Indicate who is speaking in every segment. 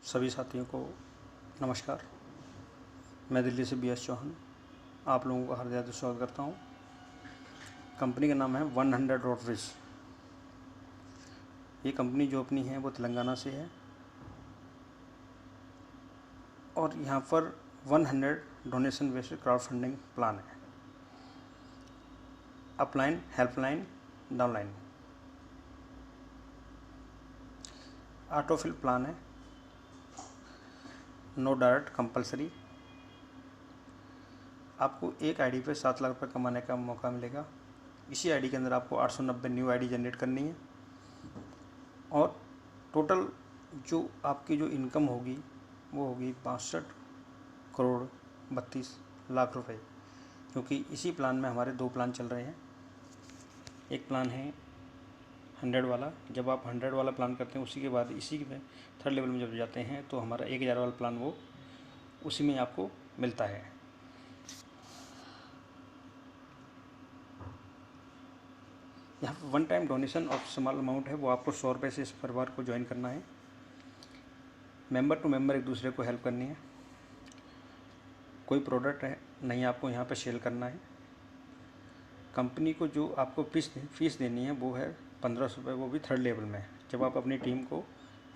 Speaker 1: सभी साथियों को नमस्कार। मैं दिल्ली से BS चौहान आप लोगों का हार्दिक स्वागत करता हूं। कंपनी का नाम है 100 रोटरीज। ये कंपनी जो अपनी है वो तेलंगाना से है और यहाँ पर 100 donation based crowd funding plan है। Upline, helpline, downline, autofill plan है। No direct compulsory. आपको एक आईडी पे 7 लाख रुपये कमाने का मौका मिलेगा। इसी आईडी के अंदर आपको 890 न्यू आईडी जनरेट करनी है और टोटल जो आपकी जो इनकम होगी वो होगी 62 करोड़ 32 लाख रुपए। क्योंकि इसी प्लान में हमारे 2 प्लान चल रहे हैं। एक प्लान है 100 वाला। जब आप 100 वाला प्लान करते हैं उसी के बाद इसी में थर्ड लेवल में जब जाते हैं तो हमारा 1000 वाला प्लान वो उसी में आपको मिलता है। यहाँ पर one time donation of small amount है, वो आपको 100 रुपये से इस परिवार को ज्वाइन करना है। मेंबर टू मेंबर एक दूसरे को हेल्प करनी है। कोई प्रोडक्ट है नहीं आपको यहाँ पे सेल करना है। कंपनी को जो आपको फीस देनी है वो है 1500 रुपये, वो भी थर्ड लेवल में जब आप अपनी टीम को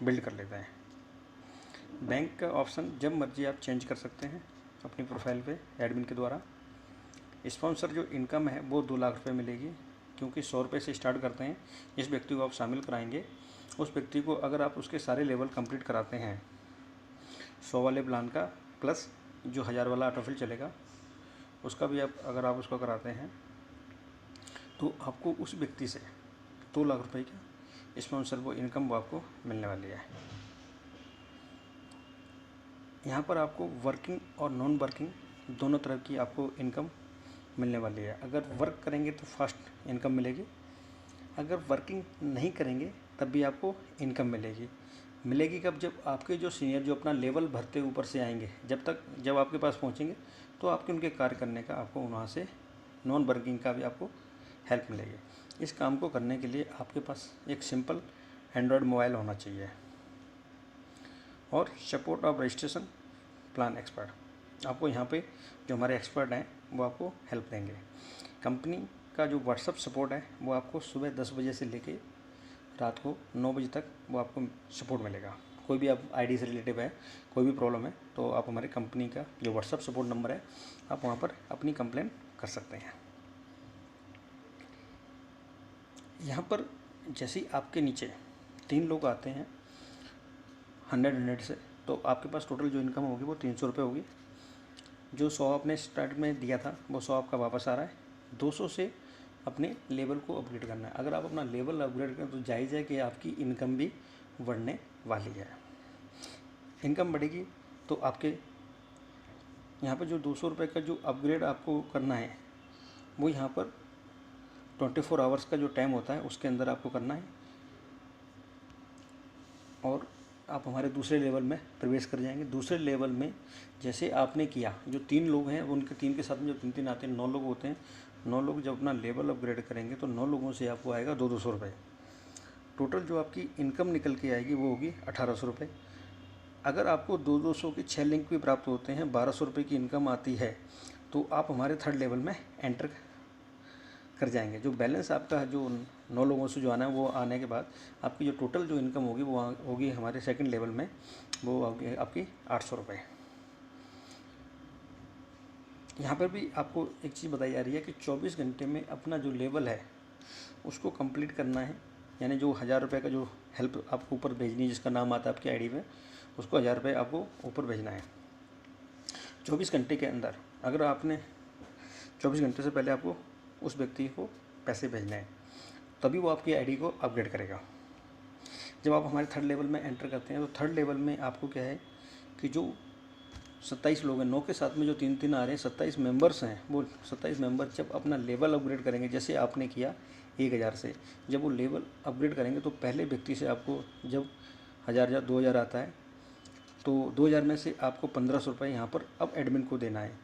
Speaker 1: बिल्ड कर लेते हैं। बैंक का ऑप्शन जब मर्जी आप चेंज कर सकते हैं अपनी प्रोफाइल पे एडमिन के द्वारा। स्पॉन्सर जो इनकम है वो 2 लाख रुपये मिलेगी, क्योंकि 100 रुपये से स्टार्ट करते हैं। जिस व्यक्ति को आप शामिल कराएंगे उस व्यक्ति को अगर आप उसके सारे लेवल कंप्लीट कराते हैं 100 वाले प्लान का प्लस जो 1000 वाला ऑटोफिल चलेगा उसका भी आप अगर आप उसको कराते हैं तो आपको उस व्यक्ति से 2 लाख रुपए का स्पॉन्सर वो इनकम वो आपको मिलने वाली है। यहाँ पर आपको वर्किंग और नॉन वर्किंग दोनों तरह की आपको इनकम मिलने वाली है। अगर वर्क करेंगे तो फास्ट इनकम मिलेगी, अगर वर्किंग नहीं करेंगे तब भी आपको इनकम मिलेगी कब? जब आपके जो सीनियर जो अपना लेवल भरते ऊपर से आएंगे, जब आपके पास पहुंचेंगे तो आपके उनके कार्य करने का आपको वहाँ से नॉन वर्किंग का भी आपको हेल्प मिलेगी। इस काम को करने के लिए आपके पास एक सिंपल एंड्रॉयड मोबाइल होना चाहिए और support of registration plan expert. आपको यहाँ पे जो हमारे एक्सपर्ट हैं वो आपको हेल्प देंगे। कंपनी का जो व्हाट्सअप सपोर्ट है वो आपको सुबह 10 बजे से लेके रात को 9 बजे तक वो आपको सपोर्ट मिलेगा। कोई भी आप आईडी से रिलेटिव है, कोई भी प्रॉब्लम है तो आप हमारे कंपनी का जो व्हाट्सअप सपोर्ट नंबर है आप वहाँ पर अपनी कंप्लेंट कर सकते हैं। यहाँ पर जैसे ही आपके नीचे 3 लोग आते हैं 100 से, तो आपके पास टोटल जो इनकम होगी वो 300 रुपये होगी। जो 100 आपने स्टार्ट में दिया था वो 100 आपका वापस आ रहा है। 200 से अपने लेवल को अपग्रेड करना है। अगर आप अपना लेवल अपग्रेड करें तो जायज़ है कि आपकी इनकम भी बढ़ने वाली है। इनकम बढ़ेगी तो आपके यहाँ पर जो 200 रुपये का जो अपग्रेड आपको करना है वो यहाँ पर 24 आवर्स का जो टाइम होता है उसके अंदर आपको करना है और आप हमारे दूसरे लेवल में प्रवेश कर जाएंगे। दूसरे लेवल में जैसे आपने किया, जो 3 लोग हैं उनके 3 के साथ में जो 3 आते हैं 9 लोग होते हैं। 9 लोग जब अपना लेवल अपग्रेड करेंगे तो 9 लोगों से आपको आएगा 200 रुपये। टोटल जो आपकी इनकम निकल के आएगी वो होगी 1800 रुपये। अगर आपको 200 के 6 लिंक भी प्राप्त होते हैं, 1200 रुपये की इनकम आती है तो आप हमारे थर्ड लेवल में एंटर कर जाएंगे। जो बैलेंस आपका जो 9 लोगों से जो आना है वो आने के बाद आपकी जो टोटल जो इनकम होगी वो होगी हमारे सेकंड लेवल में, वो होगी आपकी 800 रुपये। यहाँ पर भी आपको एक चीज़ बताई जा रही है कि 24 घंटे में अपना जो लेवल है उसको कंप्लीट करना है। यानी जो 1000 रुपये का जो हेल्प आपको ऊपर भेजनी है, जिसका नाम आता है आपकी आईडी में, उसको 1000 रुपये आपको ऊपर भेजना है 24 घंटे के अंदर। अगर आपने 24 घंटे से पहले आपको उस व्यक्ति को पैसे भेजने हैं तभी वो आपकी आईडी को अपग्रेड करेगा। जब आप हमारे थर्ड लेवल में एंटर करते हैं तो थर्ड लेवल में आपको क्या है कि जो 27 लोग हैं, 9 के साथ में जो 3 आ रहे हैं, 27 मेंबर्स हैं, वो 27 मेंबर जब अपना लेवल अपग्रेड करेंगे, जैसे आपने किया 1000 से, जब वो लेवल अपग्रेड करेंगे तो पहले व्यक्ति से आपको जब 1000 या 2000 आता है तो 2000 में से आपको 1500 रुपये यहाँ पर अब एडमिन को देना है।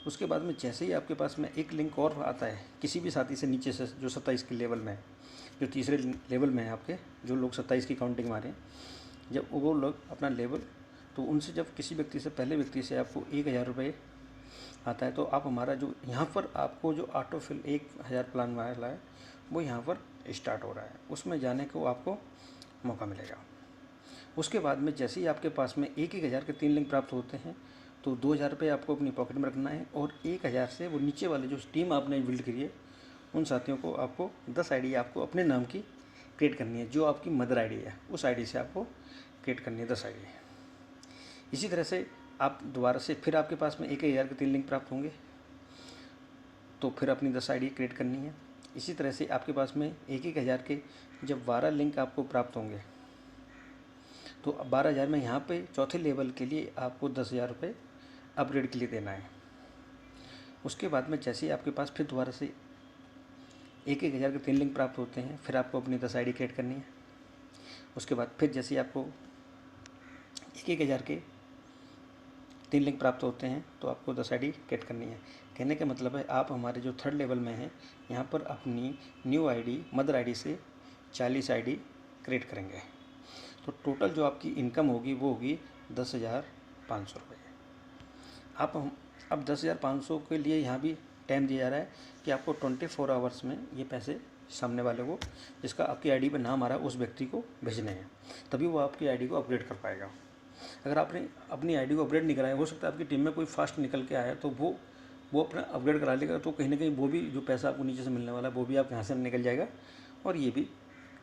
Speaker 1: उसके बाद में जैसे ही आपके पास में एक लिंक और आता है किसी भी साथी से नीचे से जो 27 के लेवल में है, जो तीसरे लेवल में है आपके, जो लोग 27 की काउंटिंग मारे हैं, जब वो लोग अपना लेवल तो उनसे जब किसी व्यक्ति से, पहले व्यक्ति से आपको 1000 रुपये आता है, तो आप हमारा जो यहाँ पर आपको जो ऑटोफिल 1000 प्लान वाला है वो यहाँ पर स्टार्ट हो रहा है, उसमें जाने को आपको मौका मिलेगा। उसके बाद में जैसे ही आपके पास में 1000 के 3 लिंक प्राप्त होते हैं तो 2000 रुपये आपको अपनी पॉकेट में रखना है, और 1000 से वो नीचे वाले जो टीम आपने बिल्ड करी है उन साथियों को आपको 10 आईडी आपको अपने नाम की क्रिएट करनी है, जो आपकी मदर आईडी है उस आईडी से आपको क्रिएट करनी है 10 आईडी। इसी तरह से आप दोबारा से फिर आपके पास में 1000 के 3 लिंक प्राप्त होंगे तो फिर अपनी 10 आईडी क्रिएट करनी है। इसी तरह से आपके पास में 1000 के जब 12 लिंक आपको प्राप्त होंगे तो 12000 में यहाँ पे चौथे लेवल के लिए आपको 10,000 रुपये अपग्रेड के लिए देना है। उसके बाद में जैसे ही आपके पास फिर दोबारा से 1000 के 3 लिंक प्राप्त होते हैं, फिर आपको अपनी 10 आईडी क्रिएट करनी है। उसके बाद फिर जैसे ही आपको 1000 के 3 लिंक प्राप्त होते हैं तो आपको 10 आईडी क्रिएट करनी है। कहने का मतलब है आप हमारे जो 3rd लेवल में हैं यहाँ पर अपनी न्यू आईडी मदर आईडी से 40 आईडी क्रिएट करेंगे, तो टोटल जो आपकी इनकम होगी वो होगी 10,500 रुपये। अब 10,500 के लिए यहाँ भी टाइम दिया जा रहा है कि आपको 24 आवर्स में ये पैसे सामने वाले को, जिसका आपकी आईडी पे नाम आ रहा है, उस व्यक्ति को भेजने हैं, तभी वो आपकी आईडी को अपग्रेड कर पाएगा। अगर आपने अपनी आईडी को अपग्रेड नहीं कराया, हो सकता है आपकी टीम में कोई फास्ट निकल के आया तो वो अपना अपग्रेड करा लेगा, तो कहीं ना कहीं वो भी जो पैसा आपको नीचे से मिलने वाला है वो भी आपके यहाँ से निकल जाएगा और ये भी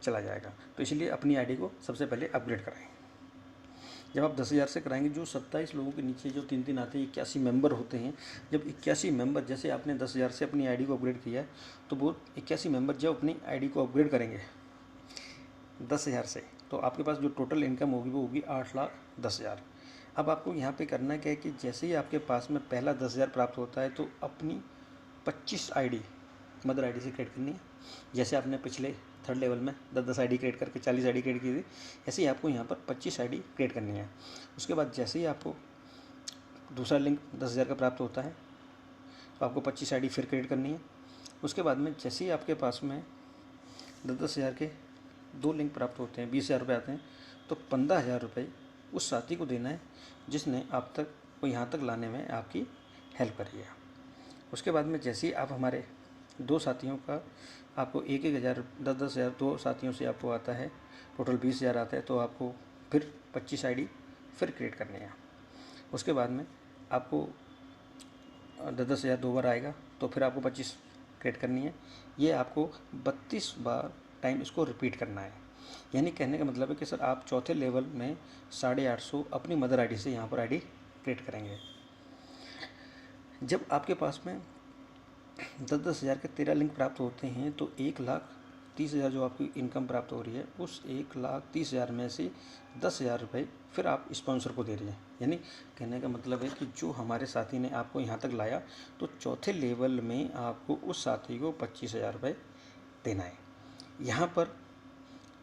Speaker 1: चला जाएगा। तो इसलिए अपनी आईडी को सबसे पहले अपग्रेड कराएं। जब आप 10,000 से कराएंगे, जो 27 लोगों के नीचे जो 3-3 आते हैं 81 मेंबर होते हैं, जब 81 मेंबर, जैसे आपने 10,000 से अपनी आईडी को अपग्रेड किया है तो वो 81 मेंबर जब अपनी आईडी को अपग्रेड करेंगे 10,000 से, तो आपके पास जो टोटल इनकम होगी वो होगी 8,10,000। अब आपको यहाँ पे करना क्या है कि जैसे ही आपके पास में पहला 10,000 प्राप्त होता है तो अपनी 25 आईडी मदर आईडी से क्रिएट करनी है। जैसे आपने पिछले 3rd लेवल में 10 आईडी क्रिएट करके 40 आईडी क्रिएट की थी, ऐसे ही आपको यहाँ पर 25 आईडी क्रिएट करनी है। उसके बाद जैसे ही आपको दूसरा लिंक 10,000 का प्राप्त होता है तो आपको 25 आईडी फिर क्रिएट करनी है। उसके बाद में जैसे ही आपके पास में 10,000 के 2 लिंक प्राप्त होते हैं, 20,000 रुपये आते हैं, तो 15,000 रुपये उस साथी को देना है जिसने आप तक को यहाँ तक लाने में आपकी हेल्प करी है। उसके बाद में जैसे ही आप हमारे 2 साथियों का आपको 1,000 10,000 2 साथियों से आपको आता है, टोटल 20,000 आता है, तो आपको फिर 25 आईडी फिर क्रिएट करनी है। उसके बाद में आपको 10,000 2 बार आएगा तो फिर आपको 25 क्रिएट करनी है। ये आपको 32 बार टाइम इसको रिपीट करना है। यानी कहने का मतलब है कि सर आप चौथे लेवल में 850 अपनी मदर आईडी से यहाँ पर आईडी क्रिएट करेंगे। जब आपके पास में 10,000 के 13 लिंक प्राप्त होते हैं तो 1,30,000 जो आपकी इनकम प्राप्त हो रही है, उस 1,30,000 में से 10,000 रुपये फिर आप स्पॉन्सर को दे रही हैं। यानी कहने का मतलब है कि जो हमारे साथी ने आपको यहाँ तक लाया तो चौथे लेवल में आपको उस साथी को 25,000 रुपये देना है। यहाँ पर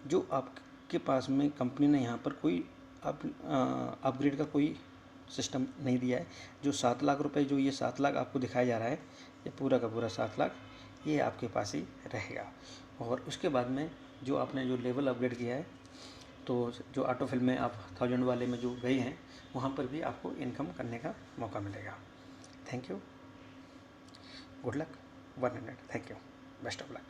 Speaker 1: जो आपके पास में कंपनी ने यहाँ पर कोई अपग्रेड का कोई सिस्टम नहीं दिया है। जो 7 लाख रुपए, जो ये 7 लाख आपको दिखाया जा रहा है, ये पूरा का पूरा 7 लाख ये आपके पास ही रहेगा। और उसके बाद में जो आपने जो लेवल अपग्रेड किया है, तो जो ऑटोफिल में आप 1000 वाले में जो गए हैं वहाँ पर भी आपको इनकम करने का मौका मिलेगा। Thank you, good luck, 100, thank you, best of luck.